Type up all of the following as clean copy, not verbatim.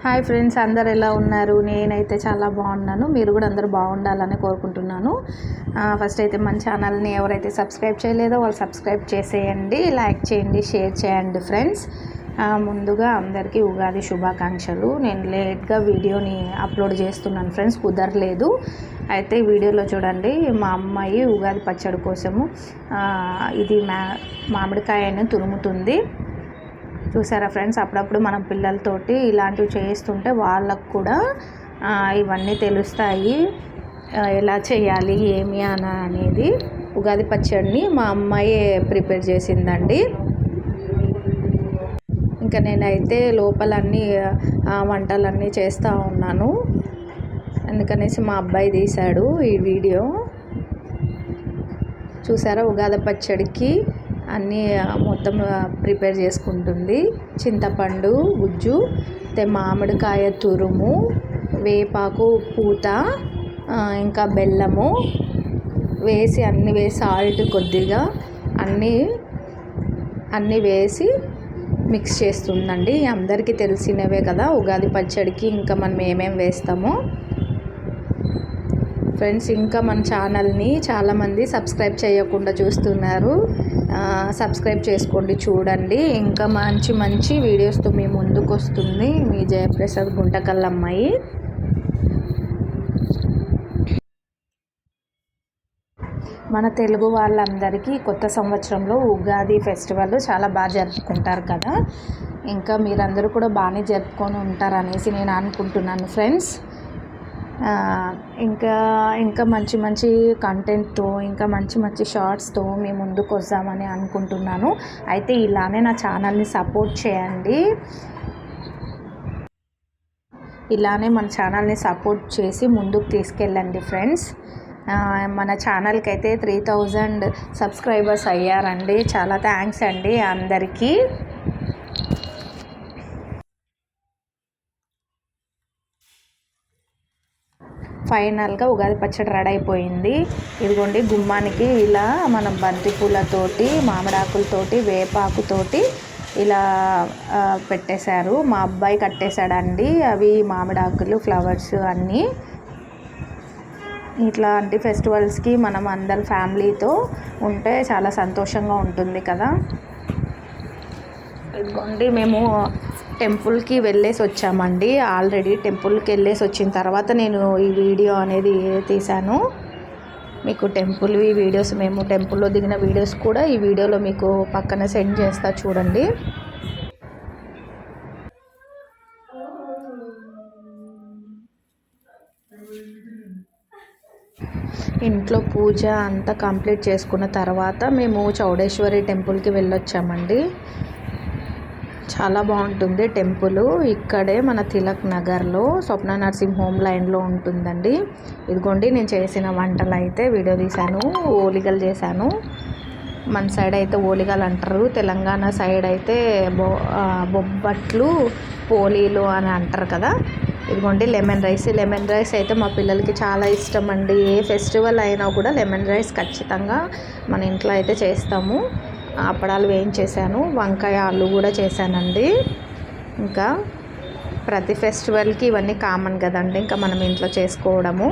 Hi friends, అందరు ఎలా ఉన్నారు? నేనైతే చాలా బాగున్నాను. మీరు కూడా అందరూ బాగుండాలని కోరుకుంటున్నాను. ఫస్ట్ అయితే మన ఛానల్ని ఎవరైతే సబ్స్క్రైబ్ చేయలేదో వాళ్ళు సబ్స్క్రైబ్ చేసేయండి, లైక్ చేయండి, షేర్ చేయండి ఫ్రెండ్స్. ముందుగా అందరికీ ఉగాది శుభాకాంక్షలు. నేను లేట్గా వీడియోని అప్లోడ్ చేస్తున్నాను ఫ్రెండ్స్, కుదరలేదు. అయితే వీడియోలో చూడండి, మా అమ్మాయి ఉగాది పచ్చడి కోసము ఇది మామిడికాయను తురుముతుంది. చూసారా ఫ్రెండ్స్, అప్పుడప్పుడు మనం పిల్లలతోటి ఇలాంటివి చేస్తుంటే వాళ్ళకు కూడా ఇవన్నీ తెలుస్తాయి, ఎలా చేయాలి ఏమి అనేది. ఉగాది పచ్చడిని మా అమ్మాయి ప్రిపేర్ చేసిందండి. ఇంకా నేనైతే లోపలన్నీ వంటలన్నీ చేస్తూ ఉన్నాను, అందుకనేసి మా అబ్బాయి తీశాడు ఈ వీడియో. చూసారా, ఉగాది పచ్చడికి అన్నీ మొత్తం ప్రిపేర్ చేసుకుంటుంది. చింతపండు గుజ్జు, మామిడికాయ తురుము, వేపాకు పూత, ఇంకా బెల్లము వేసి అన్నీ వేసి సాల్ట్ కొద్దిగా అన్నీ వేసి మిక్స్ చేస్తుందండి. అందరికీ తెలిసినవే కదా ఉగాది పచ్చడికి ఇంకా మనం ఏమేమి వేస్తామో ఫ్రెండ్స్. ఇంకా మన ఛానల్ని చాలామంది సబ్స్క్రైబ్ చేయకుండా చూస్తున్నారు, సబ్స్క్రైబ్ చేసుకోండి, చూడండి. ఇంకా మంచి మంచి వీడియోస్తో మీ ముందుకు వస్తుంది మీ జయప్రసాద్ గుంటకల్లమ్మాయి. మన తెలుగు వాళ్ళందరికీ కొత్త సంవత్సరంలో ఉగాది ఫెస్టివల్ చాలా బాగా జరుపుకుంటారు కదా. ఇంకా మీరందరూ కూడా బాగానే జరుపుకొని ఉంటారనేసి నేను అనుకుంటున్నాను ఫ్రెండ్స్. ఇంకా మంచి మంచి కంటెంట్తో, ఇంకా మంచి మంచి షార్ట్స్తో మీ ముందుకు వద్దామని అనుకుంటున్నాను. అయితే ఇలానే నా ఛానల్ని సపోర్ట్ చేయండి, ఇలానే మన ఛానల్ని సపోర్ట్ చేసి ముందుకు తీసుకెళ్ళండి ఫ్రెండ్స్. మన ఛానల్కి అయితే 3000 సబ్స్క్రైబర్స్ అయ్యారండి. చాలా థ్యాంక్స్ అండి అందరికీ. ఫైనల్గా ఉగాది పచ్చడి రెడీ అయిపోయింది. ఇదిగోండి, గుమ్మానికి ఇలా మనం బంతి పూలతోటి, మామిడాకులతోటి, వేపాకుతోటి ఇలా పెట్టేశారు. మా అబ్బాయి కట్టేశాడండి అవి మామిడాకులు, ఫ్లవర్స్ అన్నీ. ఇట్లాంటి ఫెస్టివల్స్కి మనం అందరం ఫ్యామిలీతో ఉంటే చాలా సంతోషంగా ఉంటుంది కదా. ఇదిగోండి, మేము టెంపుల్కి వెళ్ళేసి వచ్చామండి. ఆల్రెడీ టెంపుల్కి వెళ్ళేసి వచ్చిన తర్వాత నేను ఈ వీడియో అనేది తీశాను. మీకు టెంపుల్ వీడియోస్, మేము టెంపుల్లో దిగిన వీడియోస్ కూడా ఈ వీడియోలో మీకు పక్కన సెండ్ చేస్తా చూడండి. ఇంట్లో పూజ అంతా కంప్లీట్ చేసుకున్న తర్వాత మేము చౌడేశ్వరి టెంపుల్కి వెళ్ళొచ్చామండి. చాలా బాగుంటుంది టెంపుల్. ఇక్కడే మన తిలక్ నగర్లో స్వప్న నర్సింగ్ హోమ్ లైన్లో ఉంటుందండి. ఇదిగోండి, నేను చేసిన వంటలు అయితే వీడియో తీశాను. ఓలిగలు చేశాను. మన సైడ్ అయితే ఓలిగలు అంటారు, తెలంగాణ సైడ్ అయితే బొబ్బట్లు, పోలీలు అని అంటారు కదా. ఇదిగోండి లెమన్ రైస్ అయితే మా పిల్లలకి చాలా ఇష్టం అండి. ఏ ఫెస్టివల్ అయినా కూడా లెమన్ రైస్ ఖచ్చితంగా మన ఇంట్లో అయితే చేస్తాము. అప్పడాలు వేయించేసాను, వంకాయ ఆలు కూడా చేశానండి. ఇంకా ప్రతి ఫెస్టివల్కి ఇవన్నీ కామన్ కదండి, ఇంకా మనం ఇంట్లో చేసుకోవడము.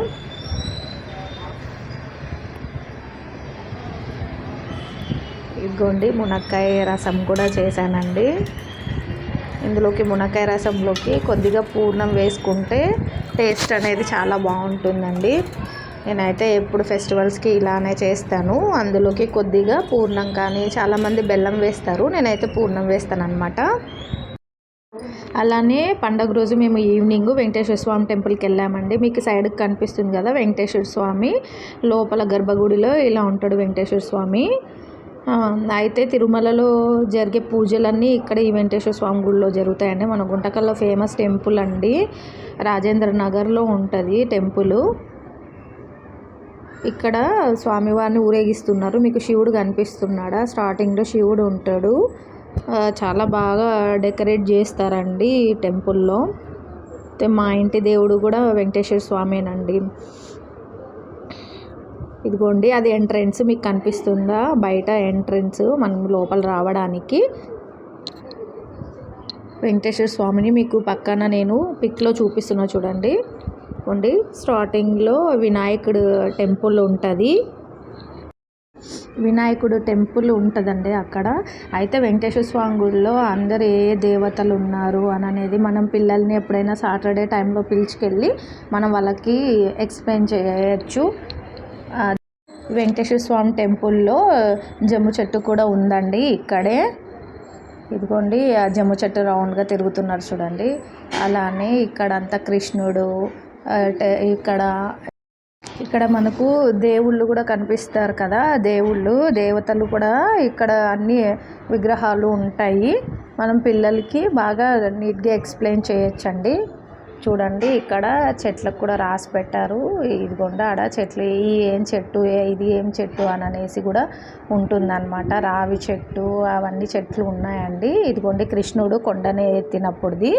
ఇదిగోండి, మునక్కాయ రసం కూడా చేశానండి. ఇందులోకి మునక్కాయ రసంలోకి కొద్దిగా పూర్ణం వేసుకుంటే టేస్ట్ అనేది చాలా బాగుంటుందండి. నేనైతే ఎప్పుడు ఫెస్టివల్స్కి ఇలానే చేస్తాను. అందులోకి కొద్దిగా పూర్ణం కానీ, చాలామంది బెల్లం వేస్తారు, నేనైతే పూర్ణం వేస్తాను అనమాట. అలానే పండగ రోజు మేము ఈవినింగ్ వెంకటేశ్వర స్వామి టెంపుల్కి వెళ్ళామండి. మీకు సైడ్కి కనిపిస్తుంది కదా వెంకటేశ్వర స్వామి, లోపల గర్భగుడిలో ఇలా ఉంటాడు వెంకటేశ్వర స్వామి. అయితే తిరుమలలో జరిగే పూజలన్నీ ఇక్కడ ఈ వెంకటేశ్వర స్వామి గుడిలో జరుగుతాయండి. మన గుంటకల్లో ఫేమస్ టెంపుల్ అండి, రాజేంద్ర నగర్లో ఉంటుంది టెంపుల్. ఇక్కడ స్వామివారిని ఊరేగిస్తున్నారు. మీకు శివుడు కనిపిస్తున్నాడా? స్టార్టింగ్లో శివుడు ఉంటాడు. చాలా బాగా డెకరేట్ చేస్తారండి ఈ టెంపుల్లో. మా ఇంటి దేవుడు కూడా వెంకటేశ్వర స్వామేనండి. ఇదిగోండి, అది ఎంట్రెన్స్ మీకు కనిపిస్తుందా? బయట ఎంట్రెన్స్ మనం లోపల రావడానికి. వెంకటేశ్వర స్వామిని మీకు పక్కన నేను పిక్లో చూపిస్తున్నా చూడండి. స్టార్టింగ్లో వినాయకుడు టెంపుల్ ఉంటుంది. వినాయకుడు టెంపుల్ ఉంటుందండి అక్కడ. అయితే వెంకటేశ్వర స్వామి గుడిలో అందరు ఏ దేవతలు ఉన్నారు అని అనేది మనం పిల్లల్ని ఎప్పుడైనా సాటర్డే టైంలో పిలుచుకెళ్ళి మనం వాళ్ళకి ఎక్స్ప్లెయిన్ చేయొచ్చు. వెంకటేశ్వర స్వామి టెంపుల్లో జమ్ము చెట్టు కూడా ఉందండి ఇక్కడే. ఇదిగోండి ఆ జమ్ము చెట్టు రౌండ్గా తిరుగుతున్నారు చూడండి. అలానే ఇక్కడంతా కృష్ణుడు, ఇక్కడ మనకు దేవుళ్ళు కూడా కనిపిస్తారు కదా. దేవతలు కూడా ఇక్కడ అన్ని విగ్రహాలు ఉంటాయి. మనం పిల్లలకి బాగా నీట్గా ఎక్స్ప్లెయిన్ చేయొచ్చండి. చూడండి ఇక్కడ చెట్లకు కూడా రాసి పెట్టారు. ఇదిగోండి ఆడ చెట్లు ఏం చెట్టు ఇది ఏం చెట్టు అని అనేసి కూడా ఉంటుందన్నమాట. రావి చెట్టు అవన్నీ చెట్లు ఉన్నాయండి. ఇదిగోండి కృష్ణుడు కొండని ఎత్తినప్పుడుది.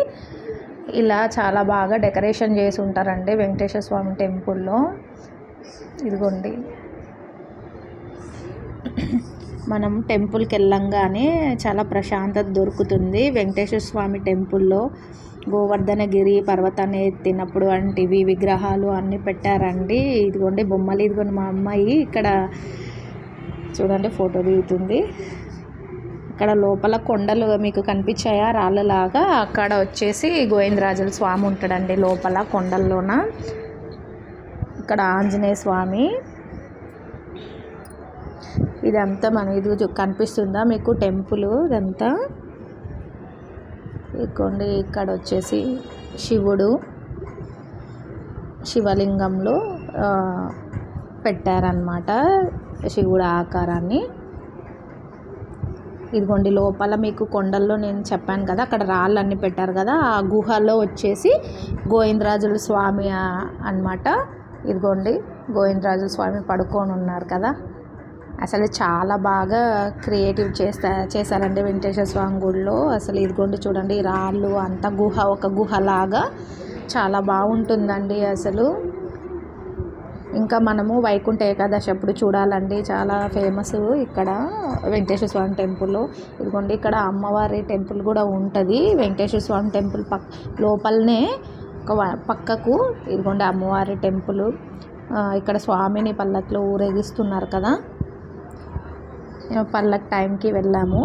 ఇలా చాలా బాగా డెకరేషన్ చేసి ఉంటారండి వెంకటేశ్వర స్వామి టెంపుల్లో. ఇదిగోండి మనం టెంపుల్కి వెళ్ళంగానే చాలా ప్రశాంతత దొరుకుతుంది. వెంకటేశ్వర స్వామి టెంపుల్లో గోవర్ధనగిరి పర్వతాన్ని ఎత్తినప్పుడు వంటివి విగ్రహాలు అన్నీ పెట్టారండి. ఇదిగోండి బొమ్మలు. ఇదిగోండి మా అమ్మాయి ఇక్కడ చూడండి ఫోటో దిగుతుంది. అక్కడ లోపల కొండలు మీకు కనిపించాయా రాళ్ళలాగా, అక్కడ వచ్చేసి గోవిందరాజుల స్వామి ఉంటాడండి లోపల కొండల్లోన. ఇక్కడ ఆంజనేయ స్వామి. ఇదంతా ఇది కనిపిస్తుందా మీకు టెంపుల్ ఇదంతా. ఇదిగోండి ఇక్కడ వచ్చేసి శివుడు శివలింగంలో పెట్టారనమాట శివుడు ఆకారాన్ని. ఇదిగోండి లోపల మీకు కొండల్లో నేను చెప్పాను కదా అక్కడ రాళ్ళు అన్నీ పెట్టారు కదా, ఆ గుహలో వచ్చేసి గోవిందరాజుల స్వామి అన్నమాట. ఇదిగోండి గోవిందరాజుల స్వామి పడుకొని ఉన్నారు కదా. అసలు చాలా బాగా క్రియేటివ్ చేశారండి వెంకటేశ్వర స్వామి గుడిలో. అసలు ఇదిగోండి చూడండి రాళ్ళు అంతా ఒక గుహలాగా చాలా బాగుంటుందండి అసలు. ఇంకా మనము వైకుంఠ ఏకాదశి అప్పుడు చూడాలండి, చాలా ఫేమస్ ఇక్కడ వెంకటేశ్వర స్వామి టెంపుల్లో. ఇదిగోండి ఇక్కడ అమ్మవారి టెంపుల్ కూడా ఉంటుంది వెంకటేశ్వర స్వామి టెంపుల్ లోపలనే పక్కకు. ఇదిగోండి అమ్మవారి టెంపుల్. ఇక్కడ స్వామిని పల్లకిలో ఊరేగిస్తున్నారు కదా. పల్లకి టైంకి వెళ్ళాము.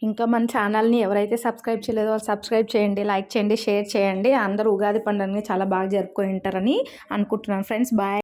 ఇంకా మన ఛానల్ని ఎవరైతే సబ్స్క్రైబ్ చేయలేదో వాళ్ళు సబ్స్క్రైబ్ చేయండి, లైక్ చేయండి, షేర్ చేయండి. అందరూ ఉగాది పండుగని చాలా బాగా జరుపుకొని ఉంటారని అనుకుంటున్నాను ఫ్రెండ్స్. బాయ్.